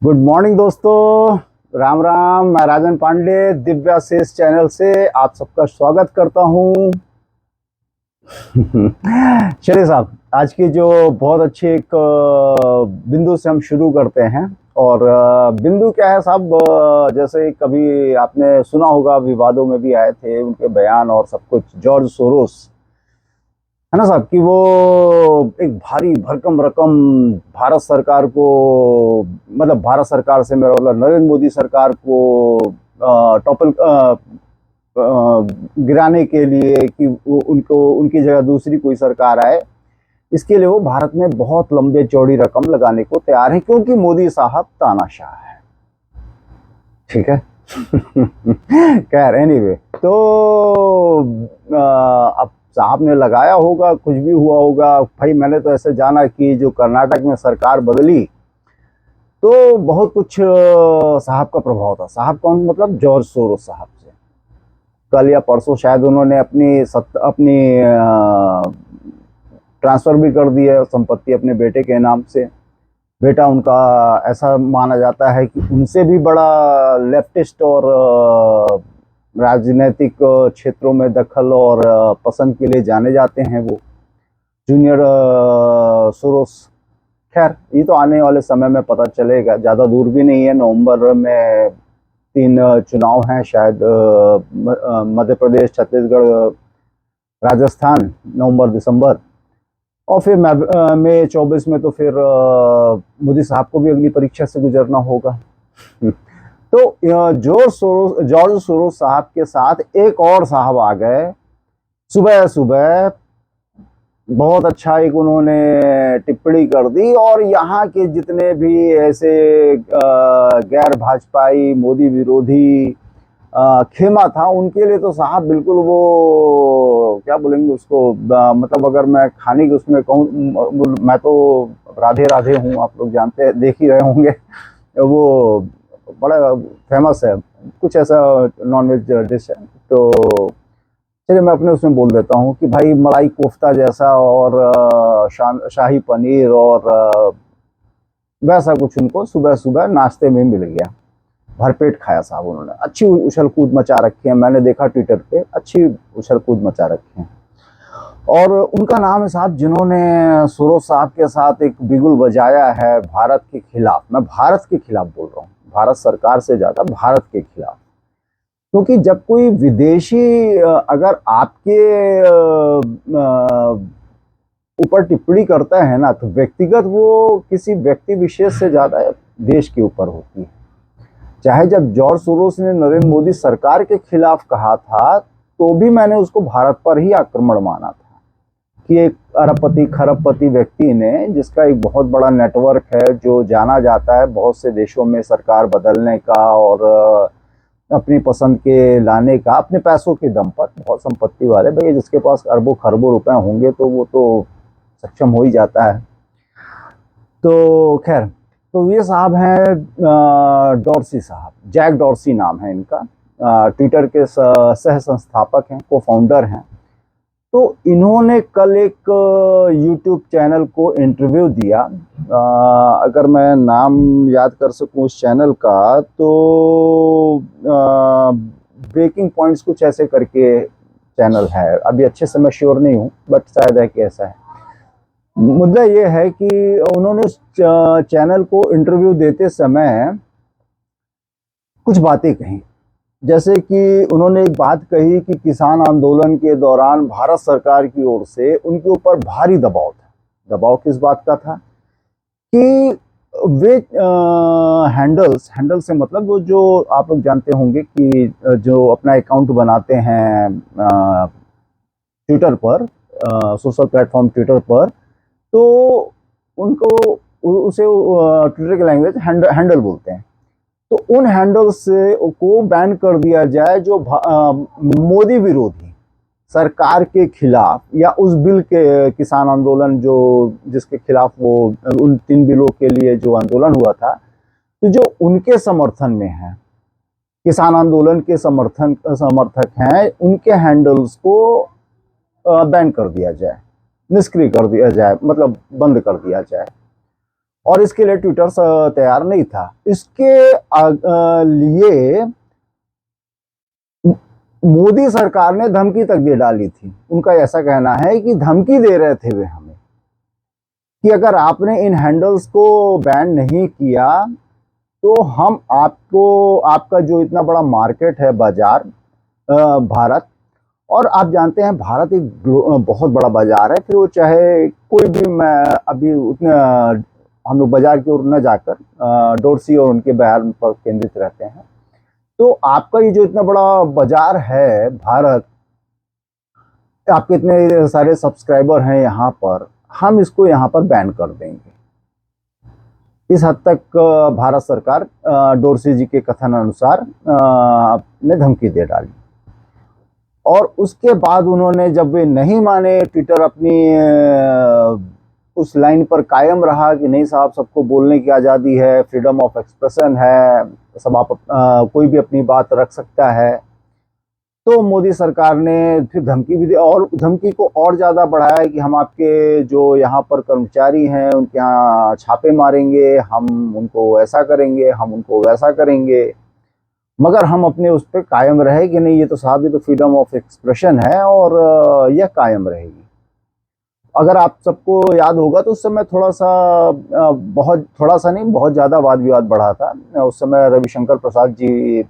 Good morning दोस्तों। राम राम। मैं राजन Pandey दिव्याशीष channel से आप सबका स्वागत करता हूं। चलिए साहब, आज की जो बहुत अच्छी एक बिंदु से हम शुरू करते हैं। और बिंदु क्या है साहब, जैसे कभी आपने सुना होगा, विवादों में भी आए थे उनके बयान और सब कुछ। जॉर्ज सोरोस है ना साहब, कि वो एक भारी भरकम रकम भारत सरकार को, मतलब भारत सरकार से मेरा मतलब नरेंद्र मोदी सरकार को टॉपल गिराने के लिए, कि उनको उनकी जगह दूसरी कोई सरकार आए, इसके लिए वो भारत में बहुत लंबे चौड़ी रकम लगाने को तैयार है, क्योंकि मोदी साहब तानाशाह है। ठीक है। खैर एनीवे, तो अब साहब ने लगाया होगा, कुछ भी हुआ होगा भाई। मैंने तो ऐसे जाना कि जो कर्नाटक में सरकार बदली तो बहुत कुछ साहब का प्रभाव था। साहब कौन, मतलब जॉर्ज सोरोस साहब से। कल या परसों शायद उन्होंने अपनी ट्रांसफर भी कर दी है संपत्ति अपने बेटे के नाम से। बेटा उनका, ऐसा माना जाता है कि उनसे भी बड़ा लेफ्टिस्ट और राजनीतिक क्षेत्रों में दखल और पसंद के लिए जाने जाते हैं वो जूनियर सोरोस। खैर, ये तो आने वाले समय में पता चलेगा, ज़्यादा दूर भी नहीं है। नवंबर में 3 चुनाव हैं शायद, मध्य प्रदेश, छत्तीसगढ़, राजस्थान, नवंबर दिसंबर। और फिर मई 24 में तो फिर मोदी साहब को भी अगली परीक्षा से गुजरना होगा। तो जॉर्ज सोरोस साहब के साथ एक और साहब आ गए सुबह सुबह। बहुत अच्छा एक उन्होंने टिप्पणी कर दी, और यहाँ के जितने भी ऐसे गैर भाजपाई मोदी विरोधी खेमा था, उनके लिए तो साहब बिल्कुल वो क्या बोलेंगे उसको, मतलब अगर मैं खाने की उसमें कहूँ, मैं तो राधे राधे हूँ, आप लोग जानते हैं, देख ही रहे होंगे। वो बड़ा फेमस है, कुछ ऐसा नॉनवेज डिश है। तो चलिए मैं अपने उसमें बोल देता हूँ कि भाई मलाई कोफ्ता जैसा, और शाही पनीर और वैसा कुछ उनको सुबह सुबह नाश्ते में मिल गया। भरपेट खाया साहब उन्होंने। अच्छी उछल कूद मचा रखी है, मैंने देखा ट्विटर पे, अच्छी उछल कूद मचा रखी है। और उनका नाम है साहब जिन्होंने सोरोस साहब के साथ एक बिगुल बजाया है भारत के खिलाफ। मैं भारत के खिलाफ बोल रहा हूँ, भारत सरकार से ज्यादा भारत के खिलाफ। क्योंकि जब कोई विदेशी अगर आपके ऊपर टिप्पणी करता है ना, तो व्यक्तिगत वो किसी व्यक्ति विशेष से ज्यादा देश के ऊपर होती है। चाहे जब जॉर्ज सोरोस ने नरेंद्र मोदी सरकार के खिलाफ कहा था, तो भी मैंने उसको भारत पर ही आक्रमण माना था, कि एक अरबपति खरबपति व्यक्ति ने, जिसका एक बहुत बड़ा नेटवर्क है, जो जाना जाता है बहुत से देशों में सरकार बदलने का और अपनी पसंद के लाने का, अपने पैसों के दम पर, बहुत संपत्ति वाले भैया, जिसके पास अरबों खरबों रुपए होंगे तो वो तो सक्षम हो ही जाता है। तो खैर, तो ये साहब हैं डॉर्सी साहब, जैक डॉर्सी नाम है इनका। ट्विटर के सह संस्थापक हैं, को फाउंडर हैं। तो इन्होंने कल एक यूट्यूब चैनल को इंटरव्यू दिया। अगर मैं नाम याद कर सकूं उस चैनल का, तो ब्रेकिंग पॉइंट्स कुछ ऐसे करके चैनल है, अभी अच्छे से मैं श्योर नहीं हूं, बट शायद है कि ऐसा है। मुद्दा ये है कि उन्होंने उस चैनल को इंटरव्यू देते समय कुछ बातें कही। जैसे कि उन्होंने एक बात कही कि किसान आंदोलन के दौरान भारत सरकार की ओर से उनके ऊपर भारी दबाव था। दबाव किस बात का था कि वे हैंडल से मतलब वो जो आप लोग जानते होंगे कि जो अपना अकाउंट बनाते हैं ट्विटर पर, सोशल प्लेटफॉर्म ट्विटर पर, तो उनको उसे ट्विटर की लैंग्वेज हैंडल बोलते हैं। तो उन हैंडल से को बैन कर दिया जाए जो मोदी विरोधी सरकार के खिलाफ, या उस बिल के किसान आंदोलन जो जिसके खिलाफ वो उन 3 बिलों के लिए जो आंदोलन हुआ था, तो जो उनके समर्थन में है, किसान आंदोलन के समर्थक हैं, उनके हैंडल्स को बैन कर दिया जाए, निष्क्रिय कर दिया जाए, मतलब बंद कर दिया जाए। और इसके लिए ट्विटर तैयार नहीं था। इसके लिए मोदी सरकार ने धमकी तक दे डाली थी। उनका ऐसा कहना है कि धमकी दे रहे थे वे हमें कि अगर आपने इन हैंडल्स को बैन नहीं किया तो हम आपको, आपका जो इतना बड़ा मार्केट है, बाजार भारत, और आप जानते हैं भारत एक बहुत बड़ा बाजार है, फिर वो चाहे कोई भी, मैं अभी उतने हम लोग बाजार की ओर न जाकर डोरसी और उनके बयान पर केंद्रित रहते हैं। तो आपका ये जो इतना बड़ा बाजार है भारत, आपके इतने सारे सब्सक्राइबर हैं यहाँ पर, हम इसको यहाँ पर बैन कर देंगे। इस हद तक भारत सरकार डोरसी जी के कथन अनुसार ने धमकी दे डाली। और उसके बाद उन्होंने, जब वे नहीं माने, ट्विटर अपनी उस लाइन पर कायम रहा कि नहीं साहब, सबको बोलने की आज़ादी है, फ्रीडम ऑफ एक्सप्रेशन है, सब आप कोई भी अपनी बात रख सकता है। तो मोदी सरकार ने फिर धमकी भी दी, और धमकी को और ज़्यादा बढ़ाया कि हम आपके जो यहाँ पर कर्मचारी हैं उनके यहाँ छापे मारेंगे, हम उनको ऐसा करेंगे, हम उनको वैसा करेंगे। मगर हम अपने उस पर कायम रहे कि नहीं, ये तो साहब, ये तो फ्रीडम ऑफ एक्सप्रेशन है और यह कायम रहेगी। अगर आप सबको याद होगा तो उस समय थोड़ा सा बहुत, थोड़ा सा नहीं, बहुत ज़्यादा वाद विवाद बढ़ा था। उस समय रविशंकर प्रसाद जी,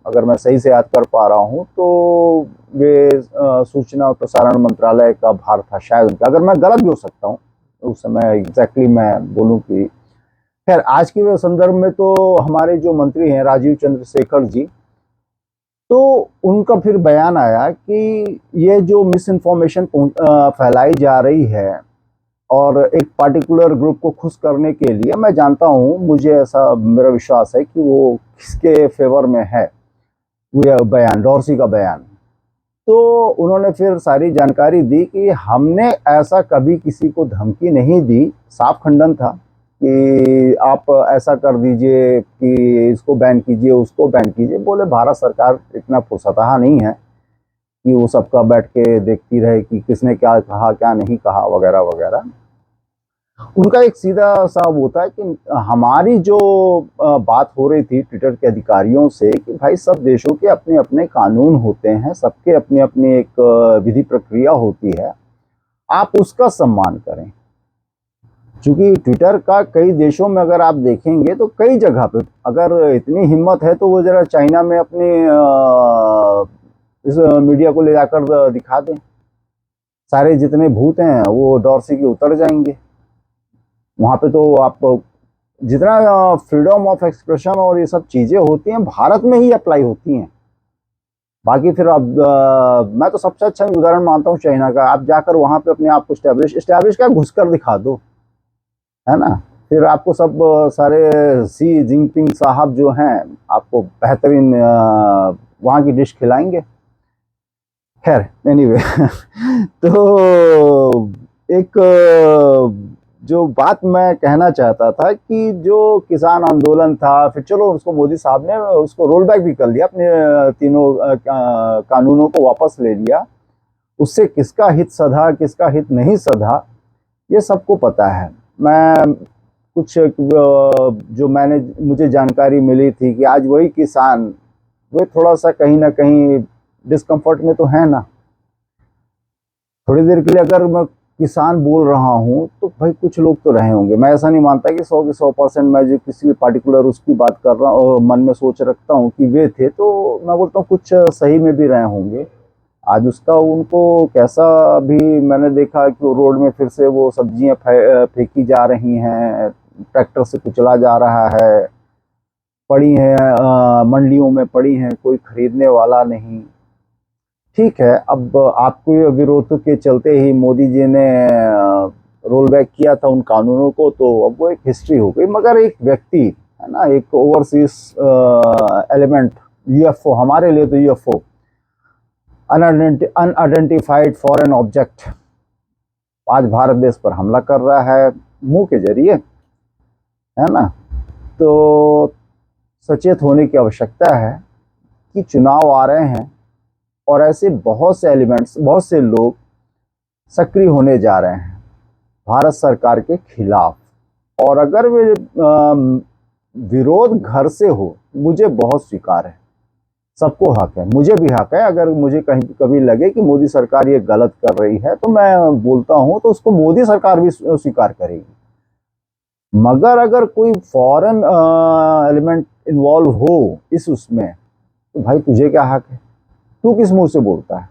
अगर मैं सही से याद कर पा रहा हूँ तो वे सूचना और प्रसारण मंत्रालय का भार था शायद उनका, अगर मैं गलत भी हो सकता हूँ उस समय एग्जैक्टली मैं बोलूँ कि। खैर, आज के संदर्भ में तो हमारे जो मंत्री हैं राजीव चंद्रशेखर जी, तो उनका फिर बयान आया कि ये जो मिस इन्फॉर्मेशन फैलाई जा रही है और एक पार्टिकुलर ग्रुप को खुश करने के लिए, मैं जानता हूँ, मुझे ऐसा मेरा विश्वास है कि वो किसके फेवर में है, वो बयान, डोरसी का बयान। तो उन्होंने फिर सारी जानकारी दी कि हमने ऐसा कभी किसी को धमकी नहीं दी, साफ खंडन था कि आप ऐसा कर दीजिए कि इसको बैन कीजिए, उसको बैन कीजिए। बोले भारत सरकार इतना फुर्सतहा नहीं है कि वो सबका बैठ के देखती रहे कि किसने क्या कहा, क्या नहीं कहा, वगैरह वगैरह। उनका एक सीधा सा होता है कि हमारी जो बात हो रही थी ट्विटर के अधिकारियों से कि भाई, सब देशों के अपने अपने कानून होते हैं, सबके अपनी अपनी एक विधि प्रक्रिया होती है, आप उसका सम्मान करें। क्योंकि ट्विटर का कई देशों में अगर आप देखेंगे तो कई जगह पे, अगर इतनी हिम्मत है तो वो जरा चाइना में अपने इस मीडिया को ले जाकर दिखा दें, सारे जितने भूत हैं वो डोरसी के उतर जाएंगे। वहाँ पे तो आप जितना फ्रीडम ऑफ एक्सप्रेशन और ये सब चीज़ें होती हैं भारत में ही अप्लाई होती हैं। बाकी फिर अब मैं तो सबसे अच्छा उदाहरण मानता हूँ चाइना का। आप जाकर वहाँ पे अपने आप को इस्टेब्लिश क्या, घुस कर दिखा दो, है ना। फिर आपको सब सारे सी जिनपिंग साहब जो हैं आपको बेहतरीन वहाँ की डिश खिलाएंगे। खैर, एनीवे तो एक जो बात मैं कहना चाहता था कि जो किसान आंदोलन था, फिर चलो उसको मोदी साहब ने उसको रोल बैक भी कर लिया, अपने तीनों कानूनों को वापस ले लिया। उससे किसका हित सधा, किसका हित नहीं सधा, ये सबको पता है। मैं कुछ जो मुझे जानकारी मिली थी कि आज वही किसान, वे थोड़ा सा कहीं ना कहीं डिस्कम्फर्ट में तो है ना। थोड़ी देर के लिए अगर मैं किसान बोल रहा हूँ तो भाई कुछ लोग तो रहे होंगे। मैं ऐसा नहीं मानता कि 100 के 100% मैं जो किसी भी पार्टिकुलर उसकी बात कर रहा हूँ, मन में सोच रखता हूँ कि वे थे, तो मैं बोलता हूँ कुछ सही में भी रहे होंगे। आज उसका उनको कैसा भी मैंने देखा कि रोड में फिर से वो सब्जियां फेंकी जा रही हैं, ट्रैक्टर से कुचला जा रहा है, पड़ी हैं मंडियों में पड़ी हैं, कोई खरीदने वाला नहीं। ठीक है, अब आपको विरोध के चलते ही मोदी जी ने रोल बैक किया था उन कानूनों को, तो अब वो एक हिस्ट्री हो गई। मगर एक व्यक्ति है ना, एक ओवरसीज एलिमेंट, यूएफओ, हमारे लिए तो यूएफओ, अनआइडेंटिफाइड फॉरेन ऑब्जेक्ट, आज भारत देश पर हमला कर रहा है मुंह के जरिए, है ना। तो सचेत होने की आवश्यकता है कि चुनाव आ रहे हैं और ऐसे बहुत से एलिमेंट्स, बहुत से लोग सक्रिय होने जा रहे हैं भारत सरकार के खिलाफ। और अगर वे विरोध घर से हो, मुझे बहुत स्वीकार है, सबको हक है, मुझे भी हक है। अगर मुझे कहीं कभी लगे कि मोदी सरकार ये गलत कर रही है तो मैं बोलता हूं, तो उसको मोदी सरकार भी स्वीकार करेगी। मगर अगर कोई फॉरेन एलिमेंट इन्वॉल्व हो इस उसमें, तो भाई तुझे क्या हक है? तू किस मुंह से बोलता है?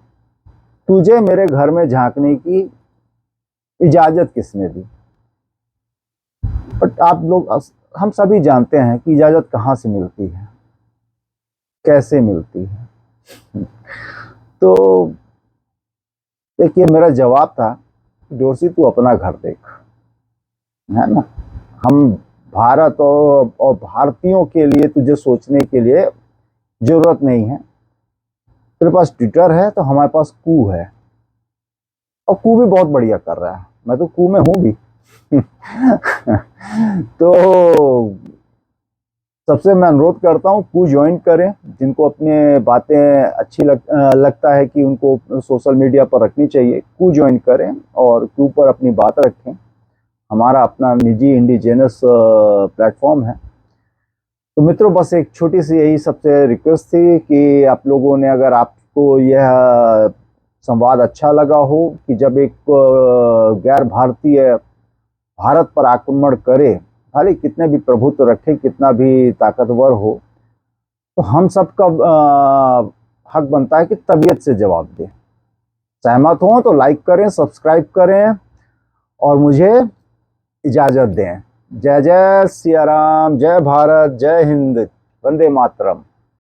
तुझे मेरे घर में झांकने की इजाजत किसने दी? बट आप लोग, हम सभी जानते हैं कि इजाजत कहाँ से मिलती है, कैसे मिलती है। तो देखिए, मेरा जवाब था, डोरसी तू अपना घर देख, है ना। हम भारत और भारतीयों के लिए तुझे सोचने के लिए जरूरत नहीं है। तेरे पास ट्विटर है तो हमारे पास कू है, और कू भी बहुत बढ़िया कर रहा है, मैं तो कू में हूं भी। तो सबसे मैं अनुरोध करता हूँ, कू ज्वाइन करें। जिनको अपने बातें अच्छी लगता है कि उनको सोशल मीडिया पर रखनी चाहिए, कू ज्वाइन करें और कू पर अपनी बात रखें। हमारा अपना निजी इंडिजिनस प्लेटफॉर्म है। तो मित्रों, बस एक छोटी सी यही सबसे रिक्वेस्ट थी कि आप लोगों ने, अगर आपको यह संवाद अच्छा लगा हो कि जब एक गैर भारतीय भारत पर आक्रमण करे, भले कितने भी प्रभुत्व रखे, कितना भी ताकतवर हो, तो हम सबका हक बनता है कि तबीयत से जवाब दें। सहमत हो तो लाइक करें, सब्सक्राइब करें और मुझे इजाजत दें। जय जय सिया राम, जय भारत, जय हिंद, वंदे मातरम।